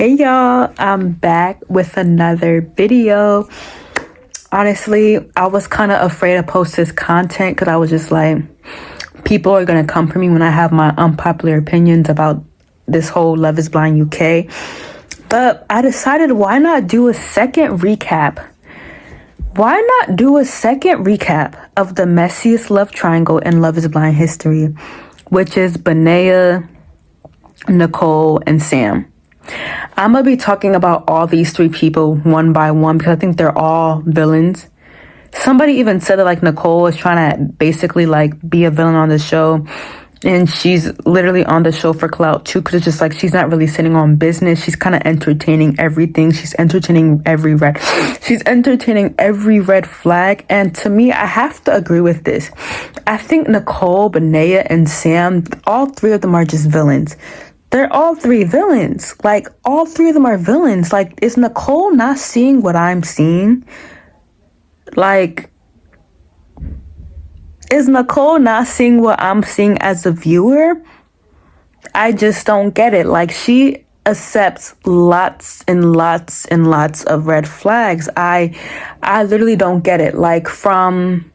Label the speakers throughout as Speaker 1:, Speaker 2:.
Speaker 1: Hey y'all, I'm back with another video. Honestly, I was kind of afraid to post this content because I was just like, people are going to come for me when I have my unpopular opinions about this whole Love is Blind UK. But I decided, why not do a second recap? Why not do a second recap of the messiest love triangle in Love is Blind history, which is Benaa, Nicole, and Sam. I'm gonna be talking about all these three people one by one because I think they're all villains. Somebody even said that like Nicole is trying to basically like be a villain on the show, and she's literally on the show for clout too, because it's just like she's not really sitting on business. She's kind of entertaining everything. She's entertaining every red flag. And to me, I have to agree with this. I think Nicole, Benaa, and Sam, all three of them are just villains. They're all three villains. Like, all three of them are villains. Like, is Nicole not seeing what I'm seeing? Like, is Nicole not seeing what I'm seeing as a viewer? I just don't get it. Like, she accepts lots and lots and lots of red flags. I literally don't get it. Like, from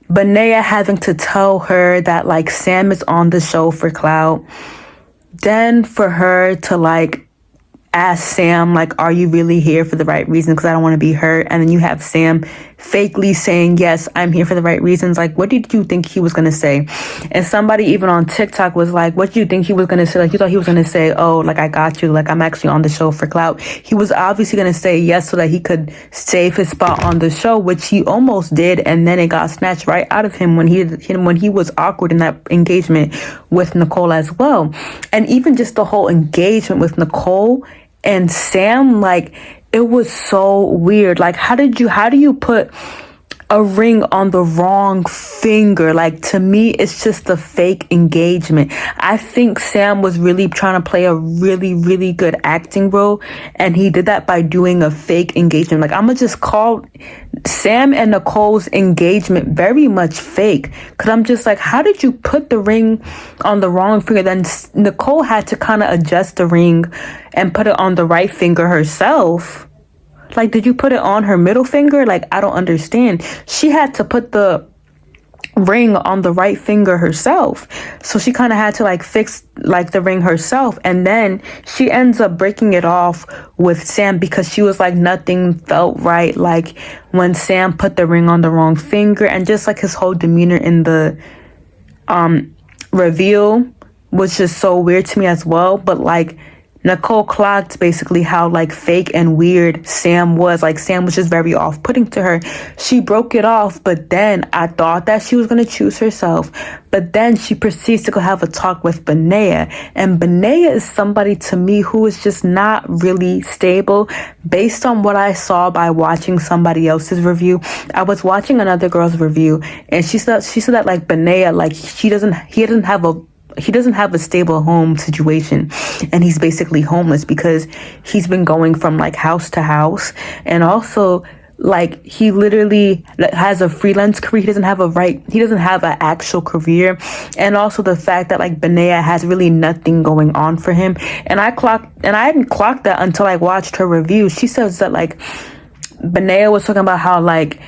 Speaker 1: Benaa having to tell her that, like, Sam is on the show for clout. Then for her to like ask Sam, like, are you really here for the right reason? Because I don't want to be hurt. And then you have Sam fakely saying, yes, I'm here for the right reasons. Like, what did you think he was going to say? And somebody even on TikTok was like, what do you think he was going to say? Like, you thought he was going to say, oh, like, I got you. Like, I'm actually on the show for clout. He was obviously going to say yes so that he could save his spot on the show, which he almost did. And then it got snatched right out of him when he was awkward in that engagement with Nicole as well. And even just the whole engagement with Nicole and Sam, like, it was so weird. Like, how do you put a ring on the wrong finger? Like, to me, it's just a fake engagement. I think Sam was really trying to play a really, really good acting role, and he did that by doing a fake engagement. Like, I'm gonna just call Sam and Nicole's engagement very much fake, because I'm just like, how did you put the ring on the wrong finger? Then Nicole had to kind of adjust the ring and put it on the right finger herself. Like, did you put it on her middle finger? Like, I don't understand. She had to put the ring on the right finger herself. So she kind of had to like fix like the ring herself. And then she ends up breaking it off with Sam because she was like, nothing felt right. Like, when Sam put the ring on the wrong finger, and just like his whole demeanor in the reveal was just so weird to me as well. But like, Nicole clocked basically how like fake and weird Sam was. Like, Sam was just very off-putting to her. She broke it off, but then I thought that she was going to choose herself. But then she proceeds to go have a talk with Benaa. And Benaa is somebody to me who is just not really stable. Based on what I saw by watching somebody else's review, I was watching another girl's review, and she said that like Benaa, like he doesn't have a stable home situation, and he's basically homeless because he's been going from like house to house. And also, like, he literally has a freelance career. He doesn't have an actual career. And also the fact that like Benaa has really nothing going on for him. And I hadn't clocked that until I watched her review. She says that like Benaa was talking about how like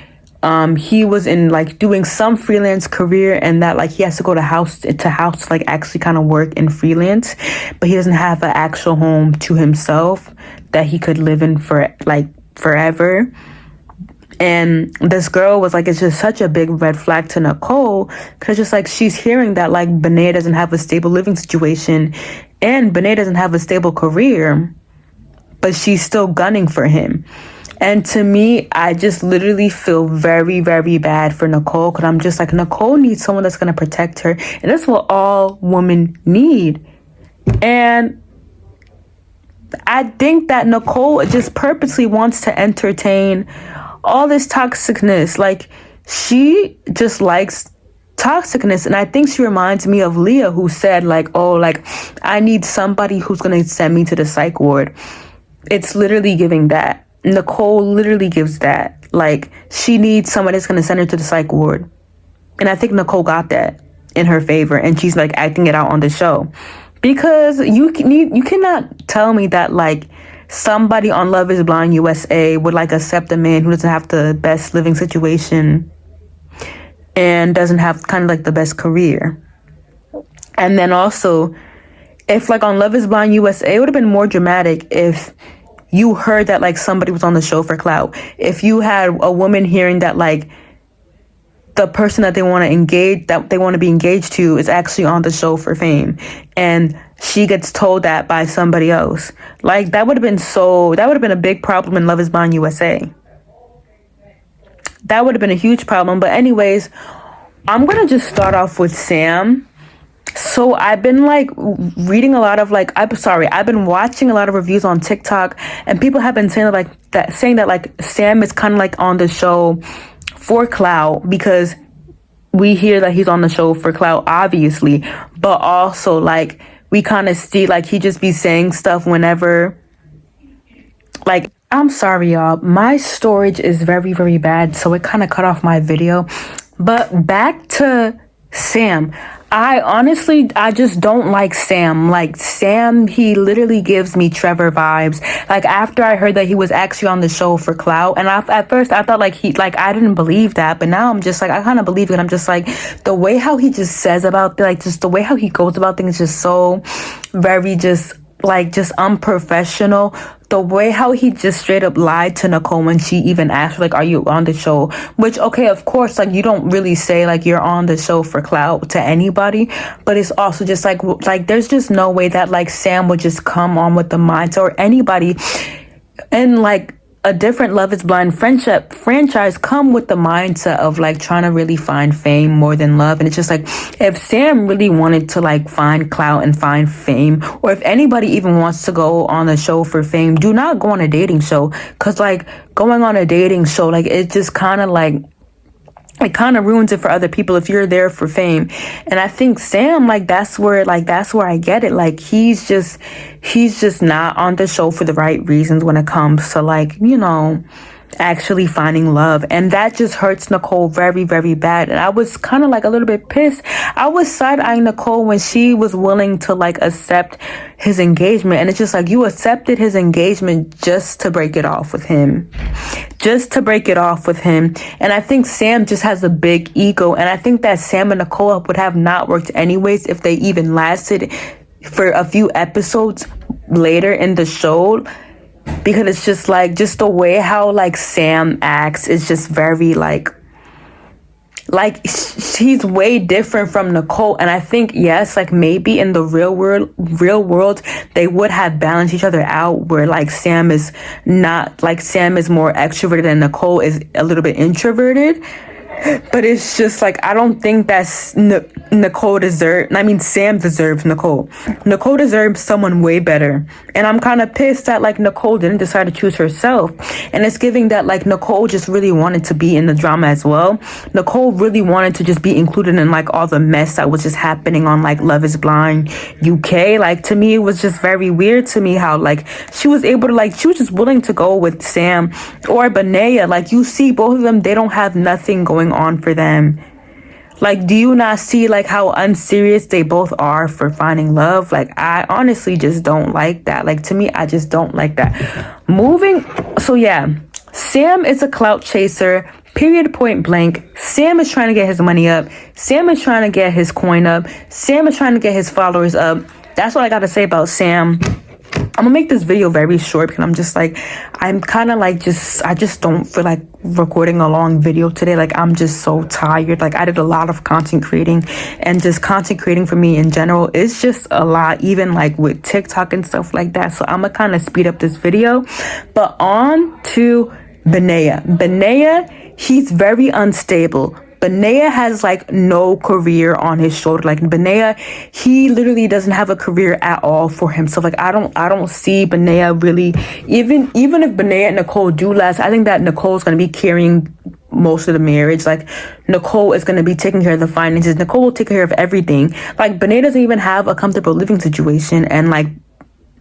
Speaker 1: he was in like doing some freelance career, and that like he has to go to house to like actually kind of work in freelance, but he doesn't have an actual home to himself that he could live in for like forever. And this girl was like, it's just such a big red flag to Nicole, because just like she's hearing that like Benaa doesn't have a stable living situation and Benaa doesn't have a stable career, but she's still gunning for him. And to me, I just literally feel very, very bad for Nicole, because I'm just like, Nicole needs someone that's going to protect her. And that's what all women need. And I think that Nicole just purposely wants to entertain all this toxicness. Like, she just likes toxicness. And I think she reminds me of Leah, who said like, oh, like, I need somebody who's going to send me to the psych ward. It's literally giving that. Nicole literally gives that. Like, she needs somebody that's going to send her to the psych ward. And I think Nicole got that in her favor, and she's like acting it out on the show. Because you cannot tell me that like somebody on Love is Blind USA would like accept a man who doesn't have the best living situation and doesn't have kind of like the best career. And then also, if like on Love is Blind USA, it would have been more dramatic if you heard that like somebody was on the show for clout. If you had a woman hearing that like the person that they want to be engaged to is actually on the show for fame, and she gets told that by somebody else. Like that would have been a big problem in Love is Blind USA. That would have been a huge problem. But anyways, I'm gonna just start off with Sam. So I've been like reading a lot of like I've been watching a lot of reviews on TikTok, and people have been saying that like Sam is kind of like on the show for clout, because we hear that he's on the show for clout, obviously, but also like we kind of see like he just be saying stuff whenever. Like, I'm sorry y'all, my storage is very, very bad, so it kind of cut off my video. But back to Sam. I just don't like Sam. Like Sam, he literally gives me Trevor vibes. Like after I heard that he was actually on the show for clout, and at first I thought like I didn't believe that, but now I'm just like, I kind of believe it. I'm just like, the way how he just says about, like, just the way how he goes about things is just so very just unprofessional. The way how he just straight up lied to Nicole when she even asked, like, are you on the show? Which, okay, of course, like, you don't really say, like, you're on the show for clout to anybody. But it's also just, like, there's just no way that, like, Sam would just come on with the mindset, or anybody, and, like, a different Love is Blind friendship franchise come with the mindset of like trying to really find fame more than love. And it's just like, if Sam really wanted to like find clout and find fame, or if anybody even wants to go on a show for fame, do not go on a dating show. Because like going on a dating show, like it just kind of like, it kind of ruins it for other people if you're there for fame. And I think Sam, like that's where I get it. Like he's just not on the show for the right reasons when it comes to like, you know, actually finding love. And that just hurts Nicole very, very bad. And I was kind of like a little bit pissed. I was side-eyeing Nicole when she was willing to like accept his engagement. And it's just like, you accepted his engagement just to break it off with him. And I think Sam just has a big ego. And I think that Sam and Nicole would have not worked anyways if they even lasted for a few episodes later in the show. Because it's just like, just the way how like Sam acts is just very like she's way different from Nicole. And I think, yes, like maybe in the real world they would have balanced each other out, where like Sam is more extroverted and Nicole is a little bit introverted. But it's just like, I don't think that's Sam deserves Nicole. Nicole deserves someone way better. And I'm kind of pissed that like Nicole didn't decide to choose herself. And it's giving that like Nicole just really wanted to be in the drama as well. Nicole really wanted to just be included in like all the mess that was just happening on like Love is Blind UK. Like to me, it was just very weird to me how like she was able to she was just willing to go with Sam or Benaa. Like you see both of them, they don't have nothing going on for them. Like, do you not see like how unserious they both are for finding love? Like, I honestly just don't like that. Like, to me, I just don't like that. So yeah, Sam is a clout chaser, period, point blank. Sam is trying to get his money up. Sam is trying to get his coin up. Sam is trying to get his followers up. That's what I gotta say about Sam. I'm gonna make this video very short because I'm just like, I just don't feel like recording a long video today. Like, I'm just so tired. Like, I did a lot of content creating, and just content creating for me in general is just a lot, even like with TikTok and stuff like that. So I'm gonna kind of speed up this video. But on to Benaa, he's very unstable. Benaa has like no career on his shoulder. Like Benaa, he literally doesn't have a career at all for himself. Like I don't see Benaa really, even if Benaa and Nicole do last, I think that Nicole's gonna be carrying most of the marriage. Like Nicole is gonna be taking care of the finances. Nicole will take care of everything. Like Benaa doesn't even have a comfortable living situation, and like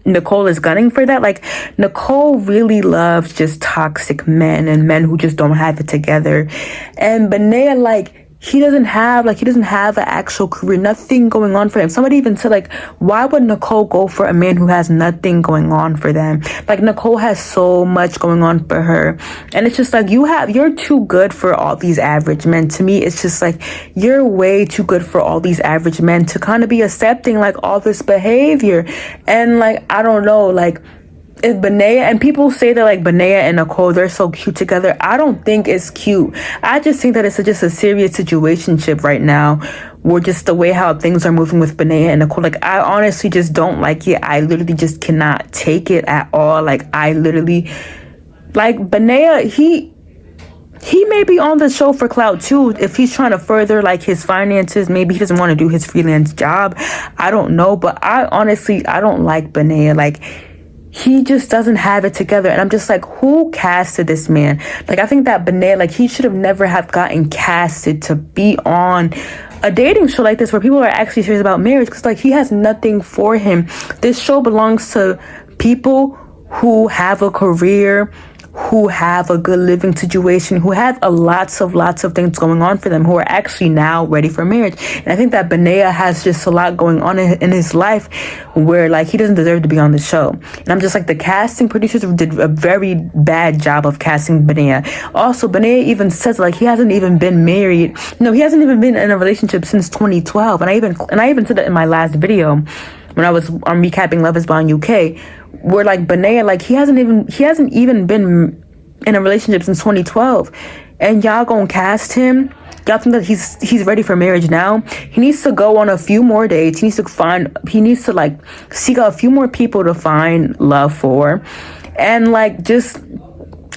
Speaker 1: Nicole is gunning for that. Like Nicole really loves just toxic men and men who just don't have it together. And Benaa, like he doesn't have an actual career, nothing going on for him. Somebody even said, like, why would Nicole go for a man who has nothing going on for them? Like, Nicole has so much going on for her, and it's just like, you're too good for all these average men. To me, it's just like, you're way too good for all these average men to kind of be accepting like all this behavior. And like, I don't know, like, if Benaa, and people say that like Benaa and Nicole, they're so cute together. I don't think it's cute. I just think that it's just a serious situationship right now, where just the way how things are moving with Benaa and Nicole, like, I honestly just don't like it. I literally just cannot take it at all. Like, I literally, like, Benaa, he may be on the show for clout too. If he's trying to further like his finances, maybe he doesn't want to do his freelance job. I don't know, but I don't like Benaa. Like, he just doesn't have it together. And I'm just like, who casted this man? Like, I think that Benaa, like, he should have never have gotten casted to be on a dating show like this where people are actually serious about marriage, because like, he has nothing for him. This show belongs to people who have a career, who have a good living situation, who have lots of things going on for them, who are actually now ready for marriage. And I think that Benaa has just a lot going on in his life where like, he doesn't deserve to be on the show. And I'm just like, the casting producers did a very bad job of casting Benaa. Also, Benaa even says like, he hasn't even been married. No, he hasn't even been in a relationship since 2012. And I even said that in my last video when I was on recapping Love is Blind UK, where like Benaa, like, he hasn't even been in a relationship since 2012, and y'all gonna cast him? Y'all think that he's ready for marriage now? He needs to go on a few more dates. He needs to like seek out a few more people to find love for, and like, just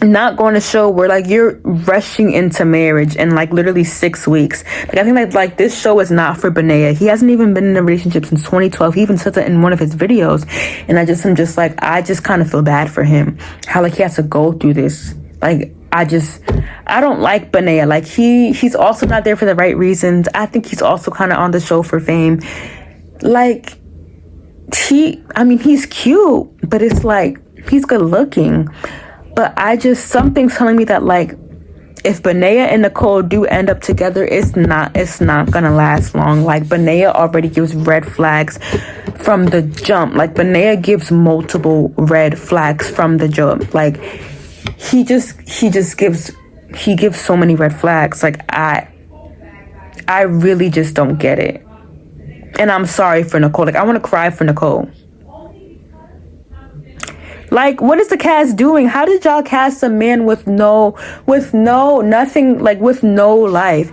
Speaker 1: not going to show where like you're rushing into marriage in like literally 6 weeks. Like, I think that like, this show is not for Benaa. He hasn't even been in a relationship since 2012. He even says it in one of his videos, and I just kind of feel bad for him, how like he has to go through this. Like, I don't like Benaa. Like, he's also not there for the right reasons. I think he's also kind of on the show for fame. Like, he's cute, but it's like, he's good looking. But something's telling me that like, if Benaa and Nicole do end up together, it's not gonna last long. Like, Benaa already gives red flags from the jump. Like, Benaa gives multiple red flags from the jump. Like, he gives so many red flags. Like, I really just don't get it. And I'm sorry for Nicole. Like, I want to cry for Nicole. Like, what is the cast doing? How did y'all cast a man with nothing, like, with no life?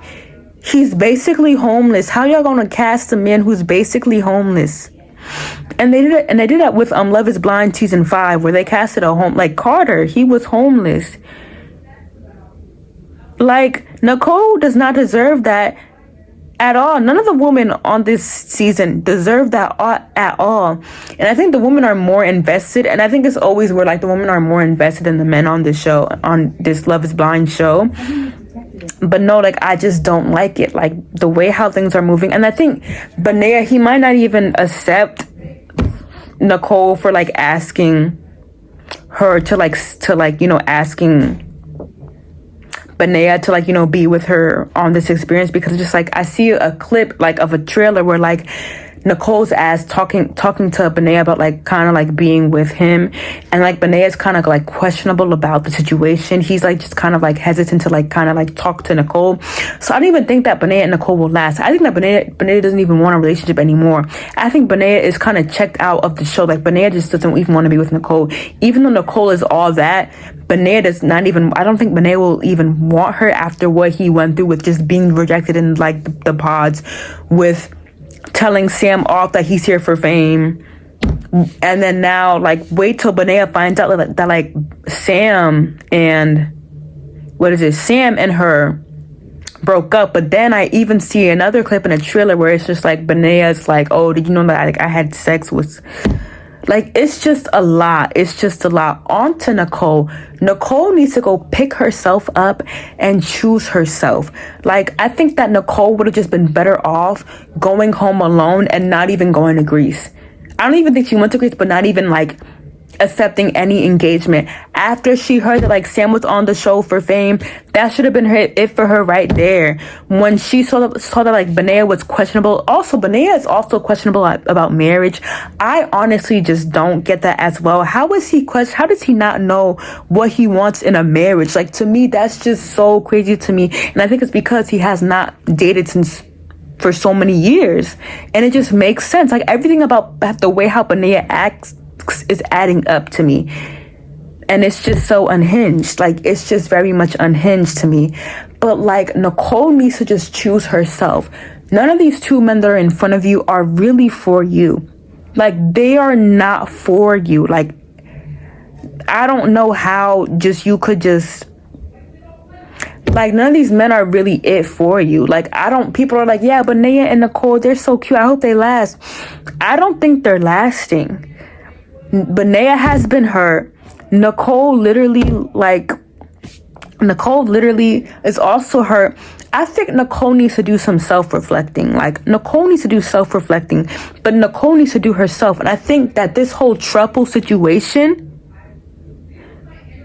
Speaker 1: He's basically homeless. How y'all gonna cast a man who's basically homeless? And they did that with Love is Blind season 5, where they casted like Carter. He was homeless. Like, Nicole does not deserve that at all. None of the women on this season deserve that at all. And I think the women are more invested. And I think it's always where like the women are more invested than the men on this show, on this Love is Blind show. But no, like, I just don't like it. Like, the way how things are moving. And I think Benaa, he might not even accept Nicole for like asking her to like, you know, asking Benaa to like, you know, be with her on this experience, because it's just like, I see a clip like of a trailer where like Nicole's ass talking to Benaa about like kind of like being with him, and like Benaa is kind of like questionable about the situation. He's like just kind of like hesitant to like kind of like talk to Nicole. So I don't even think that Benaa and Nicole will last. I think that Benaa doesn't even want a relationship anymore. I think Benaa is kind of checked out of the show. Like, Benaa just doesn't even want to be with Nicole, even though Nicole is all that. Benaa does not even, I don't think Benaa will even want her after what he went through with just being rejected in like the pods, with telling Sam off that he's here for fame. And then now, like, wait till Benaa finds out that like Sam and her broke up. But then I even see another clip in a trailer where it's just like Benea's like, oh, did you know that I had sex with... Like, it's just a lot. It's just a lot. On to Nicole. Nicole needs to go pick herself up and choose herself. Like, I think that Nicole would have just been better off going home alone and not even going to Greece. I don't even think she went to Greece, but not even like accepting any engagement. After she heard that like Sam was on the show for fame, that should have been it for her right there. When she saw that like Benaa was questionable, also Benaa is also questionable about marriage. I honestly just don't get that as well. How does he not know what he wants in a marriage? Like, to me, that's just so crazy to me. And I think it's because he has not dated for so many years, and it just makes sense. Like, everything about the way how Benaa acts is adding up to me, and it's just so unhinged. Like, it's just very much unhinged to me. But like, Nicole needs to just choose herself. None of these two men that are in front of you are really for you. Like, they are not for you. Like, I don't know how you could just, like, none of these men are really it for you. Like, people are like, yeah, Benaa and Nicole, they're so cute, I hope they last. I don't think they're lasting. Benaa has been hurt. Nicole literally is also hurt. I think Nicole needs to do some self-reflecting. Like, Nicole needs to do self-reflecting, but Nicole needs to do herself. And I think that this whole trouble situation,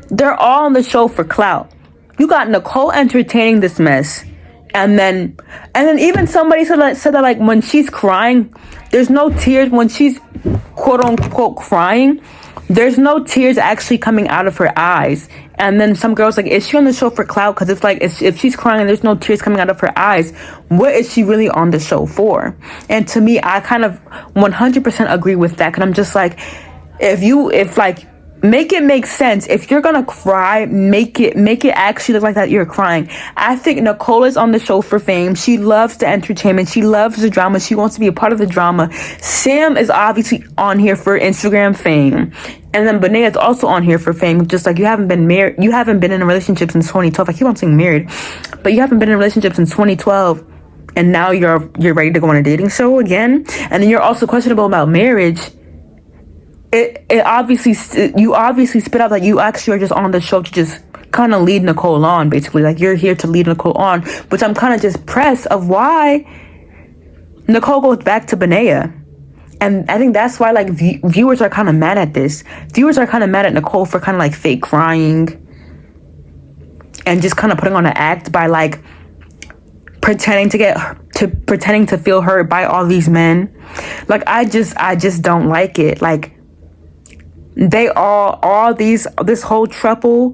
Speaker 1: they're all on the show for clout. You got Nicole entertaining this mess. And then even somebody said that like, when she's crying, there's no tears. When she's quote unquote crying, there's no tears actually coming out of her eyes. And then some girls like, is she on the show for clout? Because it's like, if she's crying and there's no tears coming out of her eyes, what is she really on the show for? And to me, I kind of 100% agree with that. Because I'm just like, make it make sense. If you're gonna cry, make it actually look like that you're crying. I think Nicole is on the show for fame. She loves the entertainment. She loves the drama. She wants to be a part of the drama. Sam is obviously on here for Instagram fame. And then Benaa is also on here for fame. Just like, you haven't been married. You haven't been in a relationship since 2012. I keep on saying married, but you haven't been in a relationship since 2012. And now you're ready to go on a dating show again. And then you're also questionable about marriage. You obviously spit out that you actually are just on the show to just kind of lead Nicole on, basically. Like, you're here to lead Nicole on, which I'm kind of just pressed of why Nicole goes back to Benaa. And I think that's why, like, viewers are kind of mad at this. Viewers are kind of mad at Nicole for kind of like fake crying and just kind of putting on an act by like pretending to feel hurt by all these men. Like, I just don't like it. Like, this whole trouble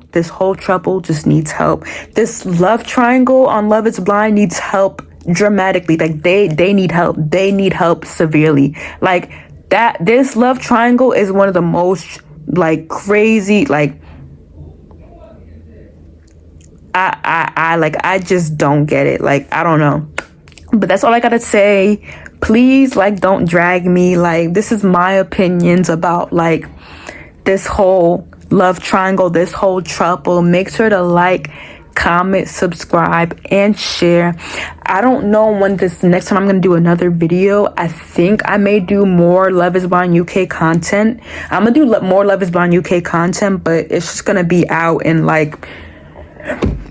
Speaker 1: just needs help. This love triangle on Love is Blind needs help dramatically. Like, they need help. They need help severely. Like, this love triangle is one of the most like crazy, like, I just don't get it. Like, I don't know. But that's all I gotta say. Please, like, don't drag me. Like, this is my opinions about like this whole love triangle, this whole trouble. Make sure to like, comment, subscribe, and share. I don't know when next time I'm gonna do another video. I think I may do more Love is Blind UK content. I'm gonna do more Love is Blind UK content, but it's just gonna be out in like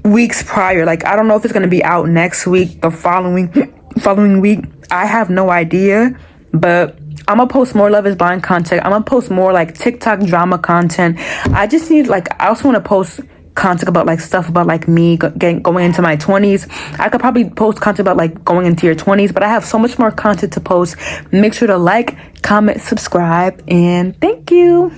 Speaker 1: weeks prior. Like, I don't know if it's gonna be out next week, the following week. I have no idea, but I'm gonna post more Love is Blind content. I'm gonna post more like TikTok drama content. I just need, like, I also want to post content about like stuff about like me going into my 20s. I could probably post content about like going into your 20s, but I have so much more content to post. Make sure to like, comment, subscribe, and thank you.